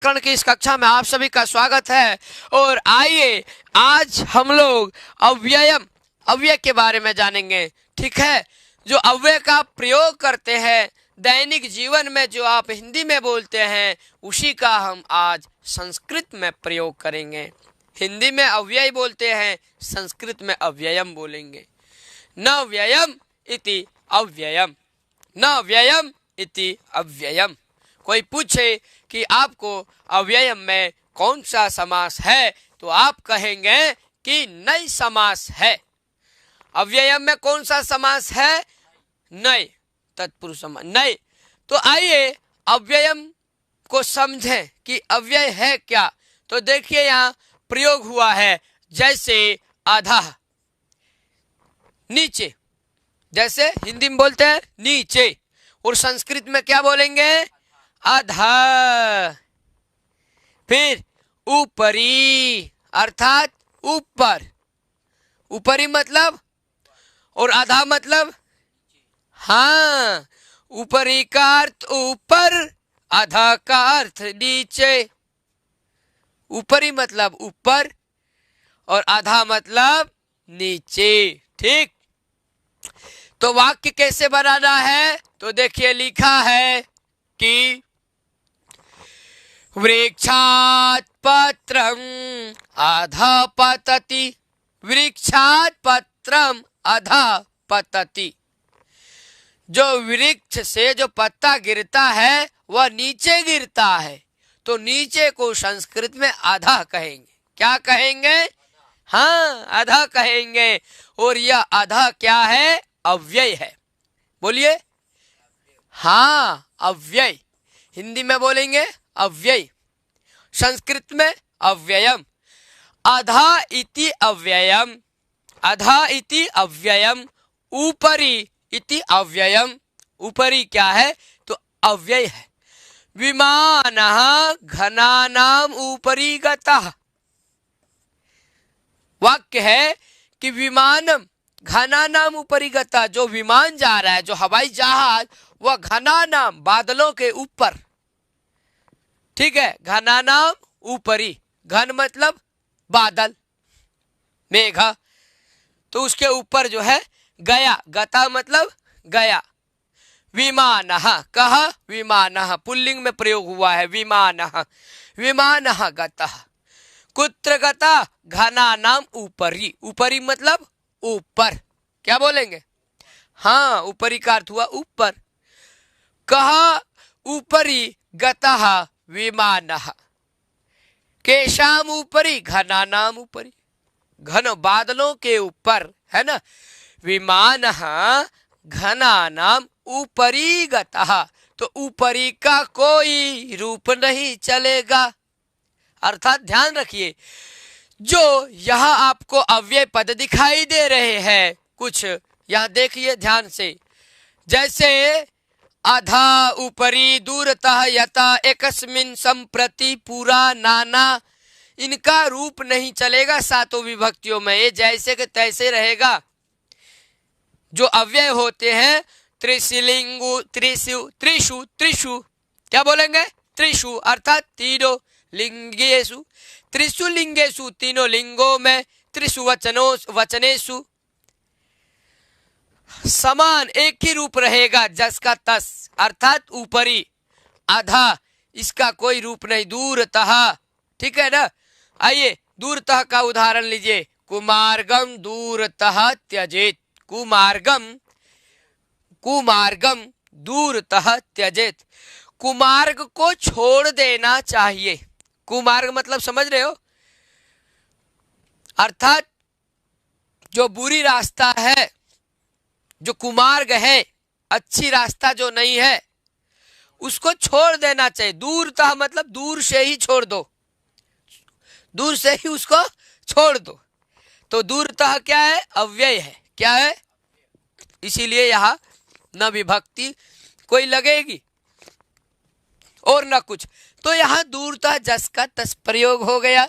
व्याकरण की इस कक्षा में आप सभी का स्वागत है। और आइए आज हम लोग अव्यय के बारे में जानेंगे। ठीक है, जो अव्यय का प्रयोग करते हैं दैनिक जीवन में, जो आप हिंदी में बोलते हैं, उसी का हम आज संस्कृत में प्रयोग करेंगे। हिंदी में अव्यय बोलते हैं, संस्कृत में अव्ययम बोलेंगे। न व्ययम इति अव्ययम, न व्ययम इति अव्ययम। कोई पूछे कि आपको अव्ययम में कौन सा समास है, तो आप कहेंगे कि नई समास है। अव्ययम में कौन सा समास है? नई, तत्पुरुष समास नई। तो आइए अव्ययम को समझें कि अव्यय है क्या। तो देखिए यहाँ प्रयोग हुआ है, जैसे अधः, नीचे, जैसे हिंदी में बोलते हैं नीचे, और संस्कृत में क्या बोलेंगे? अधः। फिर ऊपरी अर्थात ऊपर, ऊपरी मतलब, और अधः मतलब, हाँ, ऊपरी का अर्थ ऊपर, अधः का अर्थ नीचे। ऊपरी मतलब ऊपर और अधः मतलब नीचे। ठीक, तो वाक्य कैसे बनाना है? तो देखिए लिखा है कि वृक्षात् पत्रम अधः पतति, वृक्षात् पत्रम अधः पतति। जो वृक्ष से जो पत्ता गिरता है वह नीचे गिरता है, तो नीचे को संस्कृत में अधः कहेंगे। क्या कहेंगे? हाँ, अधः कहेंगे। और यह अधः क्या है? अव्यय है। बोलिए। हाँ, अव्यय। हिंदी में बोलेंगे अव्यय, संस्कृत में अव्ययम। अधः इति अव्ययम, अधः इति अव्ययम, ऊपरी इति अव्ययम। ऊपरी क्या है? तो अव्यय है। विमानः घनानाम ऊपरी गतः। वाक्य है कि विमानम घनानाम ऊपरी गतः, जो विमान जा रहा है, जो हवाई जहाज, वह घनानाम बादलों के ऊपर। ठीक है, घनानाम ऊपरी, घन मतलब बादल, मेघा, तो उसके ऊपर जो है गया, गता मतलब गया। विमानः, कहा विमानः, पुल्लिंग में प्रयोग हुआ है विमानः, विमानः गतः। कुत्र गतः? घनानाम ऊपरी, ऊपरी मतलब ऊपर। क्या बोलेंगे? हाँ, ऊपरी का अर्थ हुआ ऊपर। कहा ऊपरी गतः विमानः, केशाम ऊपरी, घनानाम ऊपरी, घन बादलों के ऊपर, है ना। विमानः घनानाम ऊपरी गतः, तो ऊपरी का कोई रूप नहीं चलेगा। अर्थात ध्यान रखिए, जो यहाँ आपको अव्यय पद दिखाई दे रहे हैं कुछ, यहाँ देखिए ध्यान से, जैसे अधः, ऊपरी, दूरतः, यथा, एकस्मिन, संप्रति, पूरा, नाना, इनका रूप नहीं चलेगा सातों विभक्तियों में। ये जैसे के तैसे रहेगा। जो अव्यय होते हैं त्रिशिलिंगु, त्रिशु, त्रिशु, त्रिशु, क्या बोलेंगे? त्रिशु अर्थात तीनों, लिंगेशु, त्रिशु लिंगेशु, तीनों लिंगों में, त्रिशु वचनेशु, समान एक ही रूप रहेगा, जस का तस, अर्थात ऊपरी। अधः, इसका कोई रूप नहीं। दूरतः, ठीक है ना। आइए दूरतः का उदाहरण लीजिए। कुमार्गम दूरतः त्यजेत, कुमार्गम, कुमार्गम दूरतः त्यजेत, कुमार्ग को छोड़ देना चाहिए। कुमार्ग मतलब समझ रहे हो? अर्थात जो बुरी रास्ता है, जो कुमार्ग है, अच्छी रास्ता जो नहीं है, उसको छोड़ देना चाहिए। दूरतः मतलब दूर से ही छोड़ दो, दूर से ही उसको छोड़ दो। तो दूरतः क्या है? अव्यय है। क्या है? इसीलिए यहाँ न विभक्ति कोई लगेगी और न कुछ। तो यहाँ दूरतः जस का तस प्रयोग हो गया।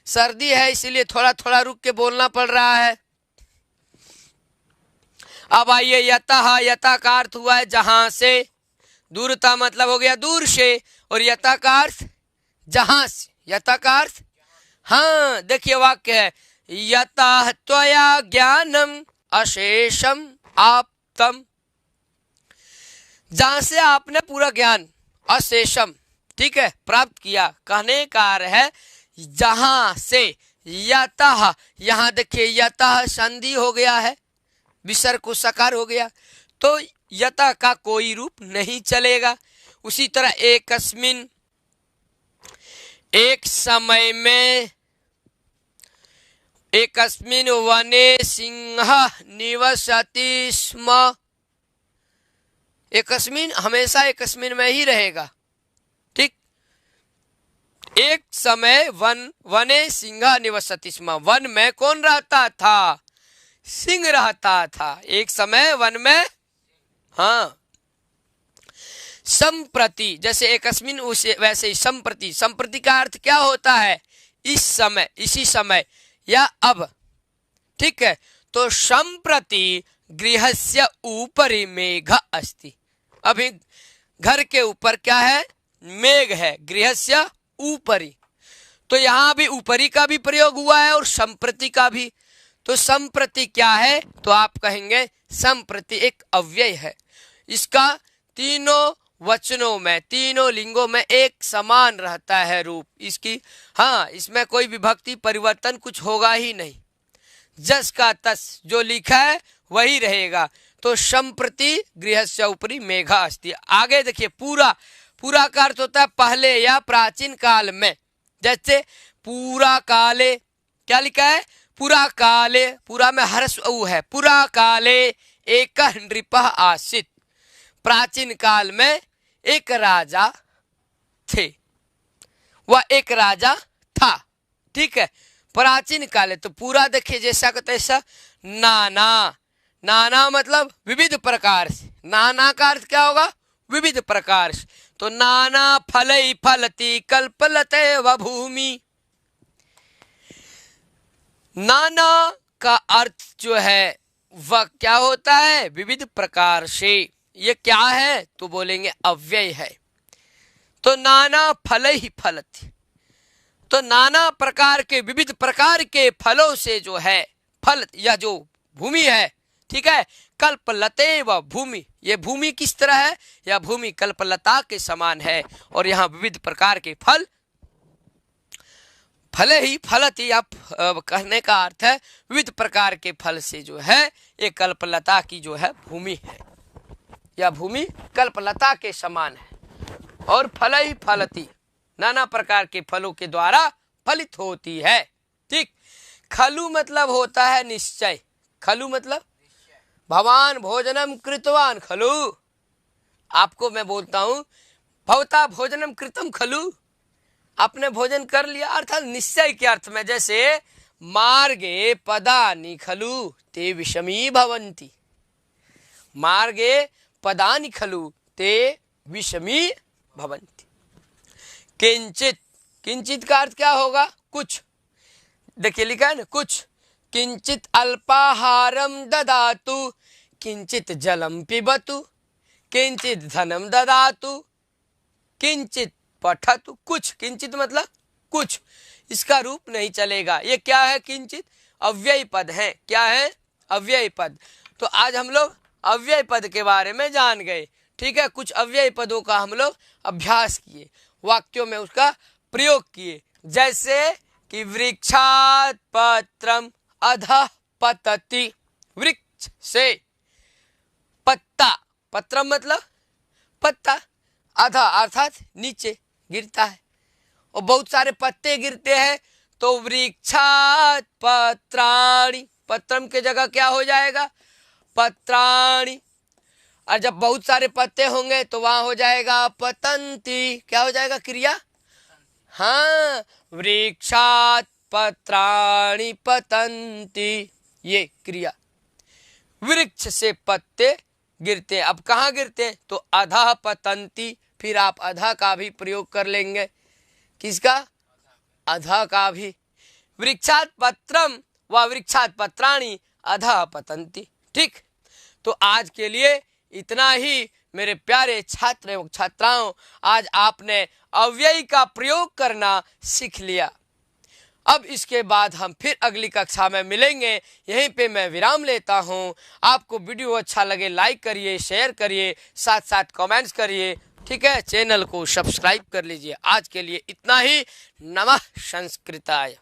सर्दी है इसीलिए थोड़ा थोड़ा रुक के बोलना पड़ रहा है। अब आइए यतः, यतः का अर्थ हुआ है जहां से, दूरता मतलब हो गया दूर से, और यथा का अर्थ जहां से, यथा का अर्थ, हाँ देखिए वाक्य है, यतः त्वया ज्ञानम अशेषम आप्तम, जहां से आपने पूरा ज्ञान अशेषम, ठीक है, प्राप्त किया। कहने का अर्थ है जहां से, यतः, यहां देखिए यतः संधि हो गया है, विसर्ग को सकार हो गया, तो यतः का कोई रूप नहीं चलेगा। उसी तरह एकस्मिन, एक समय में, एकस्मिन वने सिंह निवसति स्म, एकस्मिन हमेशा एकस्मिन में ही रहेगा, ठीक। एक समय वने सिंह निवसति स्म, वन में कौन रहता था? सिंह रहता था। एक समय वन में, हाँ। संप्रति, जैसे एकस्मिन उसे वैसे ही संप्रति, संप्रति का अर्थ क्या होता है? इस समय, इसी समय या अब, ठीक है। तो संप्रति गृहस्य ऊपरी मेघ अस्ति, अभी घर के ऊपर क्या है? मेघ है, गृहस्य ऊपरी। तो यहां भी ऊपरी का भी प्रयोग हुआ है और संप्रति का भी। तो संप्रति क्या है? तो आप कहेंगे संप्रति एक अव्यय है, इसका तीनों वचनों में, तीनों लिंगों में एक समान रहता है रूप इसकी, हाँ, इसमें कोई विभक्ति परिवर्तन कुछ होगा ही नहीं, जस का तस जो लिखा है वही रहेगा। तो संप्रति गृहस्य ऊपरी मेघा अस्ति। आगे देखिए पूरा, पूरा का अर्थ होता है पहले या प्राचीन काल में, जैसे पूरा काले, क्या लिखा है? पूरा काले, पूरा में हर्ष ऊ है, पूरा काले एक नृपः आसीत्, प्राचीन काल में एक राजा थे, वह एक राजा था, ठीक है, प्राचीन काल। तो पूरा देखिए जैसा का तैसा। नाना, नाना मतलब विविध प्रकार से, नाना का अर्थ क्या होगा? विविध प्रकार से। तो नाना फलै फलति कल्पलते व भूमि, नाना का अर्थ जो है वह क्या होता है? विविध प्रकार से। ये क्या है? तो बोलेंगे अव्यय है। तो नाना फलै ही फलति, तो नाना प्रकार के, विविध प्रकार के फलों से जो है फल, या जो भूमि है, ठीक है, कल्पलते व भूमि, ये भूमि किस तरह है? यह भूमि कल्पलता के समान है, और यहाँ विविध प्रकार के फल, फले ही फलति, आप कहने का अर्थ है विविध प्रकार के फल से जो है एक कल्पलता की जो है भूमि है, यह भूमि कल्पलता के समान है। और फल ही फलति, नाना प्रकार के फलों के द्वारा फलित होती है, ठीक। खलु मतलब होता है निश्चय, खलु मतलब भवान भोजनम कृतवान खलु, आपको मैं बोलता हूं भवता भोजनम कृतम खलु, आपने भोजन कर लिया, अर्थात निश्चय के अर्थ में। जैसे मार्गे पदानि खलु ते विषमी भवन्ति, मार्गे पदानि खलु ते विषमी भवन्ति। किंचित, किंचित का अर्थ क्या होगा? कुछ, देखिए लिखा है ना, कुछ। किंचित अल्पाहारम ददातु, किंचित जलम पिबतु, किंचित धनम ददातु, किंचित पठतु। कुछ, किंचित मतलब कुछ, इसका रूप नहीं चलेगा। ये क्या है? किंचित अव्यय पद है। क्या है? अव्यय पद। तो आज हम लोग अव्यय पद के बारे में जान गए, ठीक है। कुछ अव्यय पदों का हम लोग अभ्यास किए, वाक्यों में उसका प्रयोग किए। जैसे कि वृक्षात् पत्रम अधः पतति, वृक्ष से पत्ता, पत्रम मतलब पत्ता, अधः अर्थात नीचे गिरता है, और बहुत सारे पत्ते गिरते हैं, तो वृक्षात् पत्राणि, पत्रम के जगह क्या हो जाएगा? पत्राणि। और जब बहुत सारे पत्ते होंगे तो वहां हो जाएगा पतंती, क्या हो जाएगा? क्रिया, हाँ, वृक्षात् पत्राणि पतंती, ये क्रिया। वृक्ष से पत्ते गिरते हैं। अब कहाँ गिरते हैं? तो अधः पतंती, फिर आप अधः का भी प्रयोग कर लेंगे। किसका? अधः का भी। वृक्षात् पत्रम व वृक्षात् पत्राणि अधः पतंती, ठीक। तो आज के लिए इतना ही। मेरे प्यारे छात्र एवं छात्राओं, आज आपने अव्ययी का प्रयोग करना सीख लिया। अब इसके बाद हम फिर अगली कक्षा में मिलेंगे। यहीं पे मैं विराम लेता हूं। आपको वीडियो अच्छा लगे लाइक करिए, शेयर करिए, साथ साथ कमेंट्स करिए। ठीक है, चैनल को सब्सक्राइब कर लीजिए। आज के लिए इतना ही। नमः संस्कृताय।